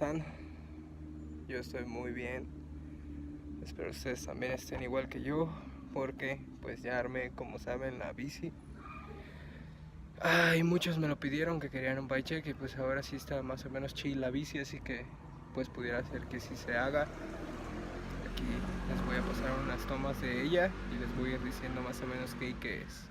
están? Yo estoy muy bien. Espero ustedes también estén igual que yo, porque pues ya armé, como saben, la bici. Ay, muchos me lo pidieron que querían un bike check y pues ahora sí está más o menos chill la bici, así que pues pudiera ser que sí se haga. Aquí les voy a pasar unas tomas de ella y les voy a ir diciendo más o menos qué y qué es.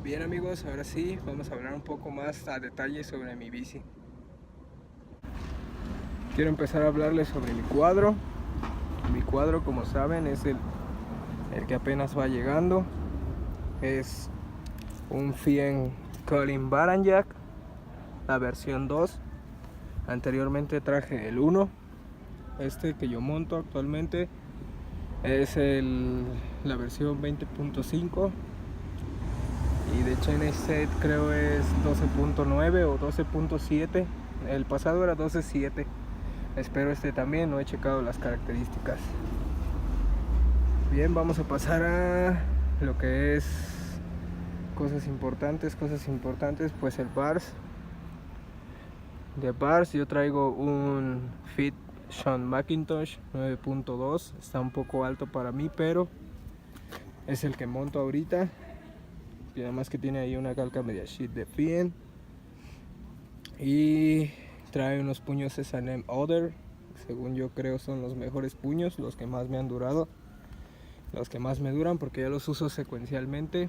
Bien amigos, ahora sí vamos a hablar un poco más a detalle sobre mi bici. Quiero empezar a hablarles sobre mi cuadro. Mi cuadro, como saben, es el que apenas va llegando. Es un Fien Colin Baranjak, la versión 2. Anteriormente traje el 1. Este que yo monto actualmente es la versión 20.5. Y de Chainset creo es 12.9 o 12.7. El pasado era 12.7. Espero este también, no he checado las características. Bien, vamos a pasar a lo que es cosas importantes, pues el bars. De bars yo traigo un Fit Shawn Macintosh 9.2. Está un poco alto para mí, pero es el que monto ahorita. Y además que tiene ahí una calca media shit de Fien. Y trae unos puños S&M Other. Según yo creo son los mejores puños, los que más me han durado. Los que más me duran porque ya los uso secuencialmente.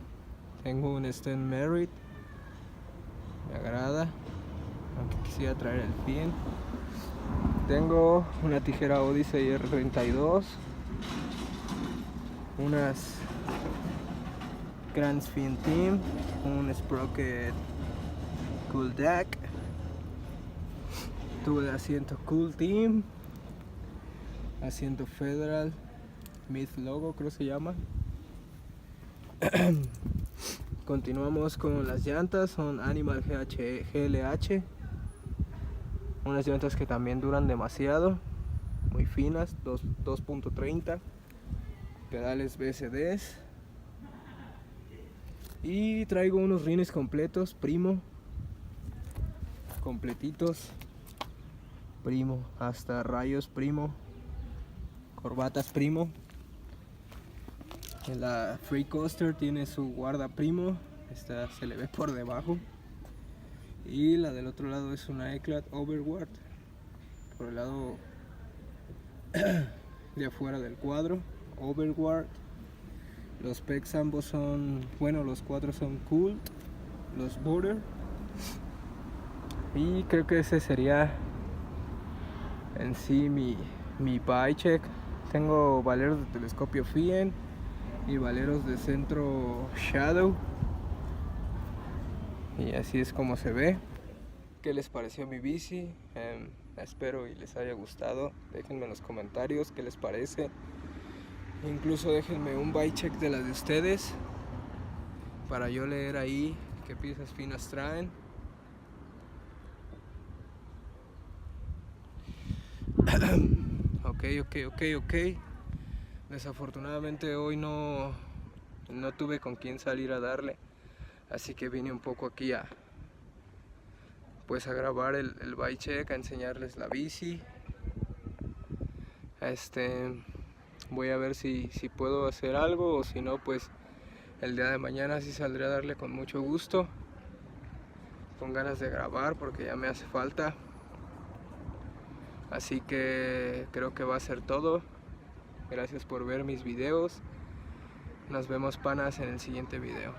Tengo un Sten Merit. Me agrada. Aunque quisiera traer el Fien. Tengo una tijera Odyssey R32. Unas Grand Fien Team, un Sprocket Cool Deck, tubo de asiento Cool Team, asiento Federal Myth Logo creo se llama. Continuamos con las llantas, son Animal GLH, unas llantas que también duran demasiado, muy finas, 2.30, pedales BSDs. Y traigo unos rines completos, primo, completitos, primo, hasta rayos, primo, corbatas, primo. La Free Coaster tiene su guarda, primo, esta se le ve por debajo. Y la del otro lado es una Eclat Overward, por el lado de afuera del cuadro, Overward. Los pegs ambos son, bueno, los cuatro son Cool, los Border. Y creo que ese sería en sí mi bike check. Tengo valeros de telescopio Fien y valeros de centro Shadow. Y así es como se ve. ¿Qué les pareció mi bici? Espero y les haya gustado. Déjenme en los comentarios qué les parece. Incluso déjenme un bike check de las de ustedes para yo leer ahí qué piezas finas traen. Ok. Desafortunadamente hoy no tuve con quién salir a darle, así que vine un poco aquí a grabar el bike check, a enseñarles la bici. Voy a ver si puedo hacer algo, o si no, pues el día de mañana sí saldré a darle con mucho gusto, con ganas de grabar porque ya me hace falta. Así que creo que va a ser todo. Gracias por ver mis videos. Nos vemos, panas, en el siguiente video.